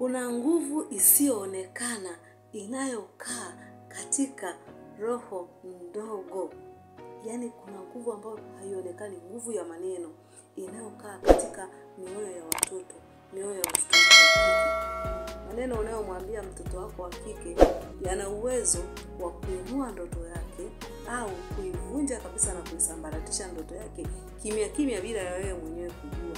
Kuna nguvu isiyoonekana inayokaa katika roho ndogo. Yaani kuna nguvu ambayo haionekani, nguvu ya maneno inayokaa katika mioyo ya watoto, mioyo ya watoto wa kike. Maneno unayomwambia mtoto wako wa kike yana uwezo wa kuinua ndoto yake au kuivunja kabisa na kuisambaratisha ndoto yake kimya kimya bila ya wewe mwenyewe kujua.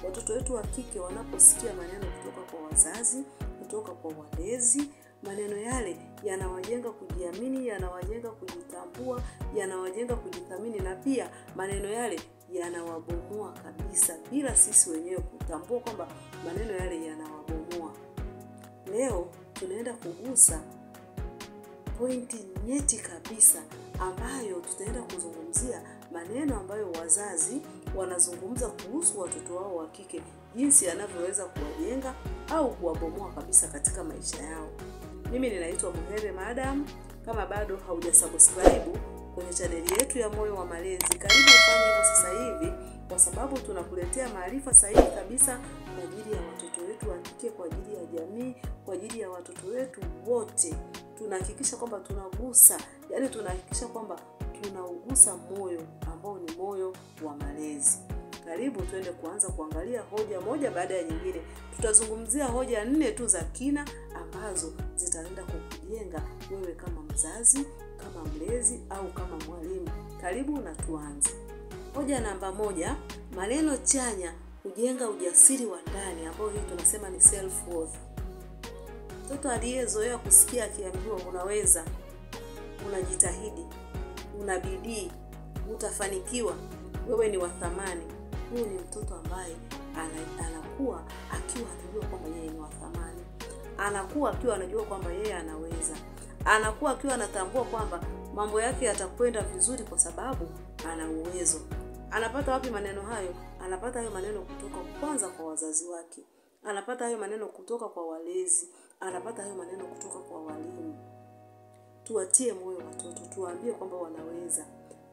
Watoto wetu wa kike wanaposikia maneno kutoka kwa wazazi, kutoka kwa walezi, maneno yale yanawajenga kujiamini, yanawajenga kujitambua, yanawajenga kujithamini, na pia maneno yale yanawabomoa kabisa bila sisi wenyewe kutambua kwamba maneno yale yanawabomoa. Leo tunaenda kugusa pointi nyeti kabisa ambayo tutaenda kuzungumzia maneno ambayo wazazi wanazungumza kuhusu watoto wao wa kike, jinsi yanavyoweza kuwajenga au kuwabomoa kabisa katika maisha yao. Mimi ninaitwa Muhere Madam. Kama bado haujasubscribe kwenye chaneli yetu ya Moyo wa Malezi, karibu ufanye hivyo sasa hivi, kwa sababu tunakuletea maarifa sahihi kabisa kwa ajili ya watoto wetu wa kike, kwa ajili ya jamii, kwa ajili ya watoto wetu wote. Tunahakikisha kwamba tunahakikisha kwamba tunaugusa moyo ambao ni moyo wa malezi. Karibu tuende kuanza kuangalia hoja moja baada ya nyingine. Tutazungumzia hoja 4 tu za kina ambazo zitaenda kukujenga wewe kama mzazi, kama mlezi au kama mwalimu. Karibu na tuanze. Hoja namba 1, maneno chanya hujenga ujasiri wa ndani, ambao hii tunasema ni self worth. Mtoto aliyezoea kusikia akiambiwa unaweza, unajitahidi, una bidii, utafanikiwa, wewe ni wa thamani, huyu ni mtoto ambaye anakuwa akiwa anajua kwamba yeye ni wa thamani. Anakuwa akiwa anajua kwamba yeye anaweza. Anakuwa akiwa anatambua kwamba mambo yake yatakwenda vizuri kwa sababu ana uwezo. Anapata wapi maneno hayo? Anapata hayo maneno kutoka kwanza kwa wazazi wake. Anapata hayo maneno kutoka kwa walezi. Anapata hayo maneno kutoka kwa walimu. Tuwatie moyo watoto, tuwaambie kwamba wanaweza.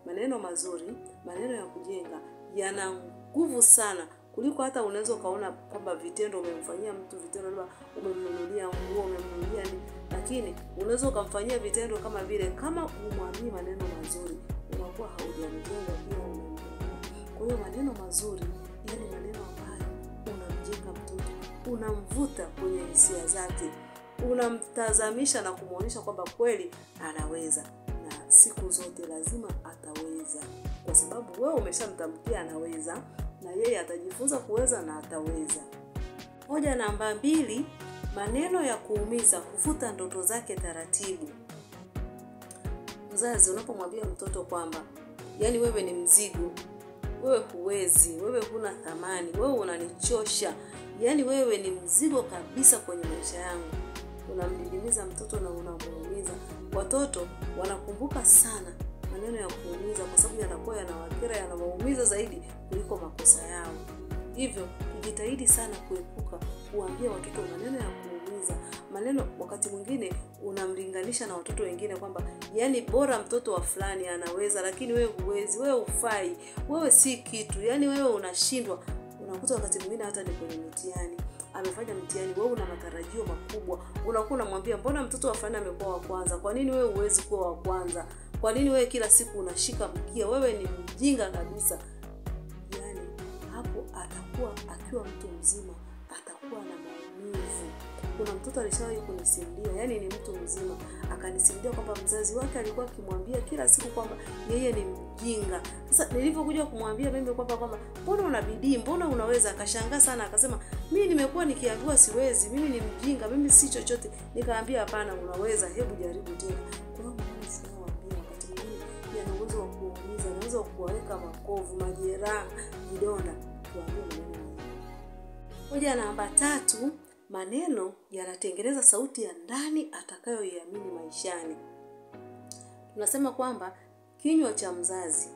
Maneno mazuri, maneno ya kujenga yana nguvu sana kuliko hata unaweza kaona kwamba vitendo umemfanyia mtu vitendo, labda umemnunulia nguo, umemnunulia nini, lakini unaweza ukamfanyia vitendo kama vile, kama umwambie maneno mazuri unakuwa haujamjenga pia unamjenga. Kwa hiyo maneno mazuri yani maneno ambayo unamjenga mtoto, unamvuta kwenye hisia zake, unamtazamisha na kumuonyesha kwamba kweli anaweza, na siku zote lazima ataweza, kwa sababu wewe umeshamtamkia anaweza, na yeye atajifunza kuweza na ataweza. Hoja namba 2, maneno ya kuumiza hufuta ndoto zake taratibu. Mzazi, unapomwambia mtoto kwamba yani wewe ni mzigo, wewe huwezi, wewe huna thamani, wewe unanichosha, yani wewe ni mzigo kabisa kwenye maisha yangu, unamdidimiza mtoto na unamuumiza. Watoto wanakumbuka sana maneno ya kuumiza kwa sababu yanakuwa yanawakera, yanawaumiza zaidi kuliko makosa yao. Hivyo tujitahidi sana kuepuka kuambia watoto maneno ya kuumiza. Maneno wakati mwingine unamlinganisha na watoto wengine kwamba yani bora mtoto wa fulani anaweza, lakini wewe huwezi, wewe hufai, wewe si kitu, yani wewe unashindwa. Unakuta wakati mwingine hata ni kwenye mitihani, amefanya mtihani, wewe una matarajio makubwa, unakuwa unamwambia mbona mtoto wa fulani amekuwa wa kwanza, kwa nini wewe huwezi kuwa wa kwanza? Kwa nini wewe kila siku unashika mkia? Wewe ni mjinga kabisa. Yani hapo atakuwa akiwa mtu mzima atakuwa na maumivu. Kuna mtoto alishawahi kunisimulia, yani ni mtu mzima, akanisimulia kwamba mzazi wake alikuwa akimwambia kila siku kwamba yeye ni mjinga. Sasa nilipokuja kumwambia mimi kwamba mbona una bidii, mbona unaweza, akashangaa sana, akasema mimi nimekuwa nikiambiwa siwezi, mimi ni mjinga, mimi si chochote. Nikaambia hapana, unaweza, hebu jaribu tena. Kwa hiyo yana uwezo wa kuumiza, yana uwezo wa kuweka makovu, majeraha, vidonda. Tuambie maneno. Hoja namba 3, maneno yanatengeneza sauti ya ndani atakayoiamini maishani. Tunasema kwamba kinywa cha mzazi,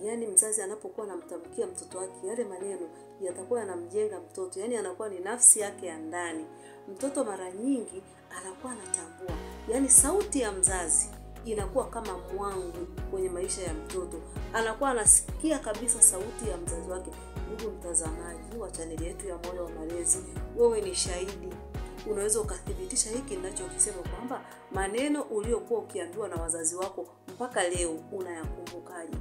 yani mzazi anapokuwa anamtamkia mtoto wake yale maneno, yatakuwa yanamjenga mtoto, yani anakuwa ni nafsi yake ya ndani. Mtoto mara nyingi anakuwa anatambua, yani sauti ya mzazi inakuwa kama mwangu kwenye maisha ya mtoto. Anakuwa anasikia kabisa sauti ya mzazi wake. Ndugu mtazamaji wa chaneli yetu ya Moyo wa Malezi, wewe ni shahidi. Unaweza ukathibitisha hiki ninachokisema kwamba maneno uliokuwa ukiambiwa na wazazi wako mpaka leo unayakumbukaje?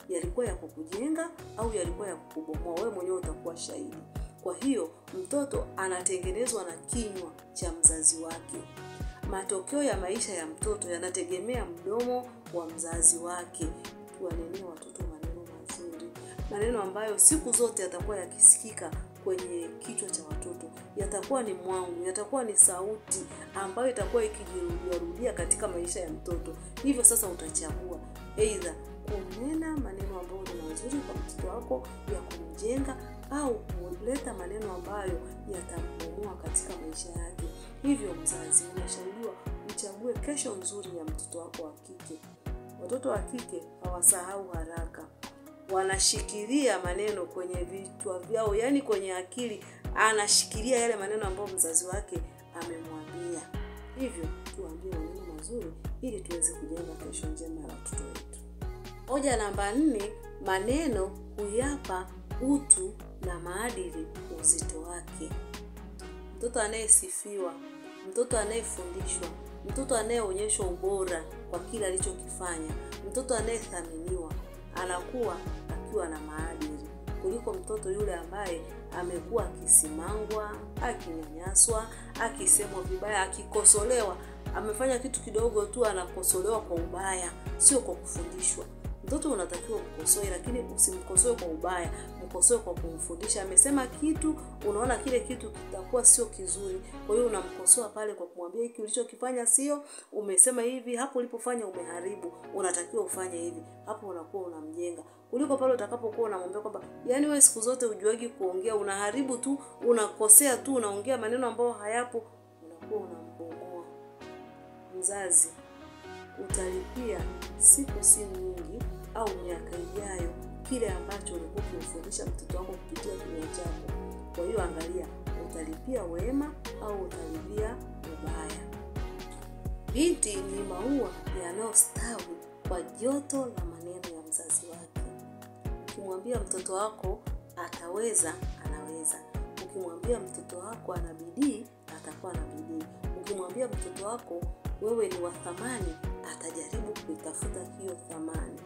Yalikuwa ya kukujenga au yalikuwa ya kukubomoa? Wewe mwenyewe utakuwa shahidi. Kwa hiyo mtoto anatengenezwa na kinywa cha mzazi wake. Matokeo ya maisha ya mtoto yanategemea mdomo wa mzazi wake. Tuwanenee watoto maneno mazuri, maneno ambayo siku zote yatakuwa yakisikika kwenye kichwa cha watoto. Yatakuwa ni mwangu, yatakuwa ni sauti ambayo itakuwa ikijirudia katika maisha ya mtoto. Hivyo sasa utachagua aidha kunena maneno ambayo ni mazuri kwa mtoto wako ya kumjenga, au kuleta maneno ambayo yatambomoa katika maisha yake. Hivyo mzazi, unashauriwa uchague kesho nzuri ya mtoto wako wa kike. Watoto wa kike hawasahau haraka. Wanashikilia maneno kwenye vichwa vyao, yani kwenye akili anashikilia yale maneno ambayo mzazi wake amemwambia. Hivyo tuambie maneno mazuri ili tuweze kujenga kesho njema ya watoto wetu. Hoja namba 4, maneno huyapa utu na maadili uzito wake. Mtoto anayesifiwa, mtoto anayefundishwa, mtoto anayeonyeshwa ubora kwa kila alichokifanya, mtoto anayethaminiwa anakuwa akiwa na maadili, kuliko mtoto yule ambaye amekuwa akisimangwa, akinyanyaswa, akisemwa vibaya, akikosolewa. Amefanya kitu kidogo tu anakosolewa kwa ubaya, sio kwa kufundishwa. Mtoto unatakiwa kukosoe, lakini usimkosoe kwa ubaya, mkosoe kwa kumfundisha. Amesema kitu, unaona kile kitu kitakuwa sio kizuri, kwa hiyo unamkosoa pale kwa kumwambia hiki ulichokifanya sio, umesema hivi, hapo ulipofanya umeharibu, unatakiwa ufanye hivi. Hapo unakuwa unamjenga. Kuliko pale utakapokuwa unamwambia kwamba yani wewe siku zote hujuagi kuongea, unaharibu tu, unakosea tu, unaongea maneno ambayo hayapo, unakuwa unambomoa. Mzazi, utalipia siku si nyingi au miaka ijayo kile ambacho ulikuwa ukimfundisha mtoto wako kupitia kinywa chako. Kwa hiyo angalia, utalipia wema au utalipia ubaya. Binti ni maua yanayostawi kwa joto la maneno ya mzazi wake. Ukimwambia mtoto wako ataweza, anaweza. Ukimwambia mtoto wako ana bidii, atakuwa na bidii. Ukimwambia mtoto wako wewe ni wa thamani, atajaribu kuitafuta hiyo thamani.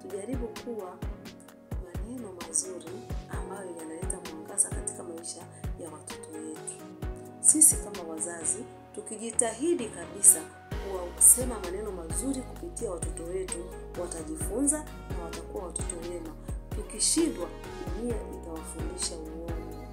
Tujaribu kuwa maneno mazuri ambayo yanaleta mwangaza katika maisha ya watoto wetu. Sisi kama wazazi tukijitahidi kabisa kusema maneno mazuri kupitia watoto wetu, watajifunza na watakuwa watoto wema. Tukishindwa, dunia itawafundisha uongo.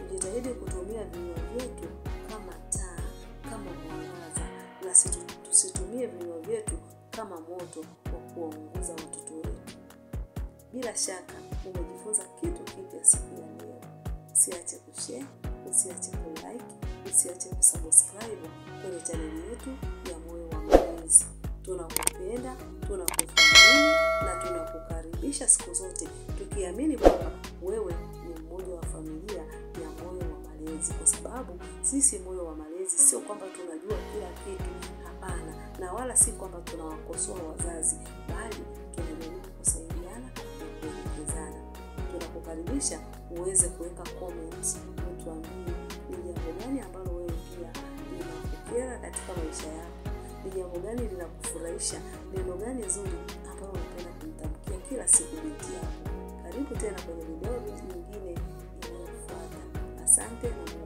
Tujitahidi kutumia vinywa vyetu kama taa, kama mwangaza, na tusitumie vinywa vyetu kama moto wa kuwaunguza watoto wetu. Bila shaka umejifunza kitu kipya siku ya leo. Usiache kushare, usiache kulike, usiache kusubscribe kwenye chaneli yetu ya Moyo wa Malezi. Tunakupenda, tunakuthamini na tunakukaribisha siku zote, tukiamini kwamba wewe ni mmoja wa familia ya Moyo wa Malezi. Kwa sababu sisi Moyo wa Malezi sio kwamba tunajua kila kitu, hapana, na wala si kwamba tunawakosoa wazazi, bali tunajaribu kusaidiana na kuelekezana. Tunakukaribisha uweze kuweka comments, utuambie ni jambo gani ambalo wewe pia linakukera katika maisha yako. Ni jambo gani linakufurahisha? Neno gani zuri ambalo unapenda kumtamkia kila siku binti yako? Karibu tena kwenye video nyingine inayofuata. Asante na